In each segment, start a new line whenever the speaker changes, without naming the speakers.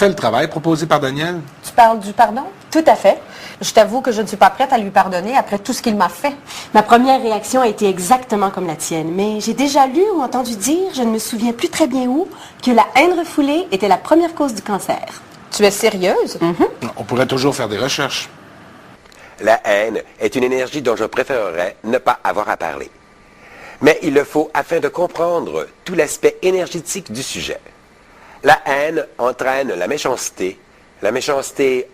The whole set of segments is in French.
fait le travail proposé par Daniel?
Tu parles du pardon? Tout à fait. Je t'avoue que je ne suis pas prête à lui pardonner après tout ce qu'il m'a fait.
Ma première réaction a été exactement comme la tienne, mais j'ai déjà lu ou entendu dire, je ne me souviens plus très bien où, que la haine refoulée était la première cause du cancer.
Tu es sérieuse?
On pourrait toujours faire des recherches.
La haine est une énergie dont je préférerais ne pas avoir à parler. Mais il le faut afin de comprendre tout l'aspect énergétique du sujet. La haine entraîne la méchanceté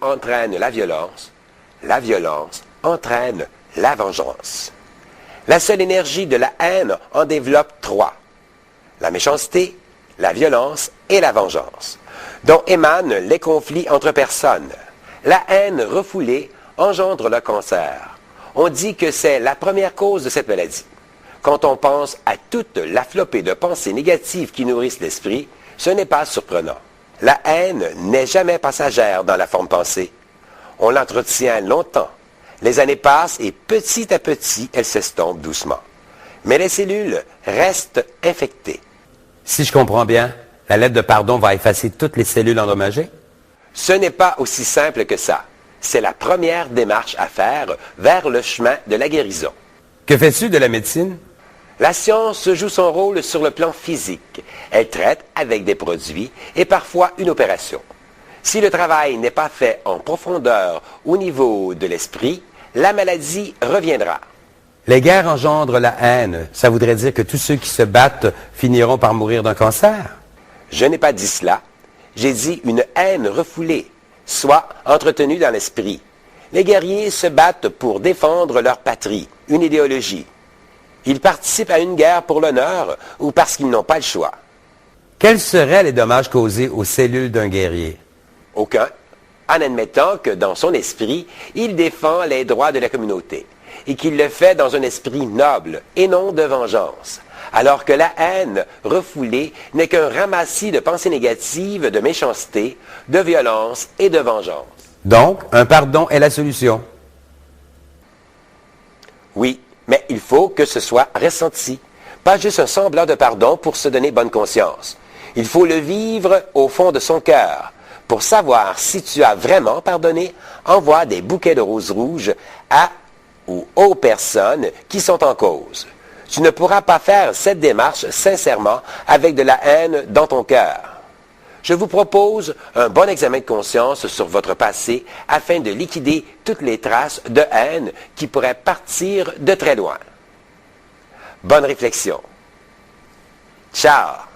entraîne la violence entraîne la vengeance. La seule énergie de la haine en développe 3. La méchanceté, la violence et la vengeance, dont émanent les conflits entre personnes. La haine refoulée engendre le cancer. On dit que c'est la première cause de cette maladie. Quand on pense à toute la flopée de pensées négatives qui nourrissent l'esprit, ce n'est pas surprenant. La haine n'est jamais passagère dans la forme pensée. On l'entretient longtemps. Les années passent et petit à petit, elle s'estompe doucement. Mais les cellules restent infectées.
Si je comprends bien, la lettre de pardon va effacer toutes les cellules endommagées?
Ce n'est pas aussi simple que ça. C'est la première démarche à faire vers le chemin de la guérison.
Que fais-tu de la médecine?
La science joue son rôle sur le plan physique. Elle traite avec des produits et parfois une opération. Si le travail n'est pas fait en profondeur au niveau de l'esprit, la maladie reviendra.
Les guerres engendrent la haine. Ça voudrait dire que tous ceux qui se battent finiront par mourir d'un cancer?
Je n'ai pas dit cela. J'ai dit une haine refoulée, soit entretenue dans l'esprit. Les guerriers se battent pour défendre leur patrie, une idéologie. Ils participent à une guerre pour l'honneur ou parce qu'ils n'ont pas le choix.
Quels seraient les dommages causés aux cellules d'un guerrier?
Aucun, en admettant que dans son esprit, il défend les droits de la communauté et qu'il le fait dans un esprit noble et non de vengeance, alors que la haine refoulée n'est qu'un ramassis de pensées négatives, de méchanceté, de violence et de vengeance.
Donc, un pardon est la solution.
Oui, mais il faut que ce soit ressenti, pas juste un semblant de pardon pour se donner bonne conscience. Il faut le vivre au fond de son cœur. Pour savoir si tu as vraiment pardonné, envoie des bouquets de roses rouges à ou aux personnes qui sont en cause. Tu ne pourras pas faire cette démarche sincèrement avec de la haine dans ton cœur. Je vous propose un bon examen de conscience sur votre passé afin de liquider toutes les traces de haine qui pourraient partir de très loin. Bonne réflexion. Ciao!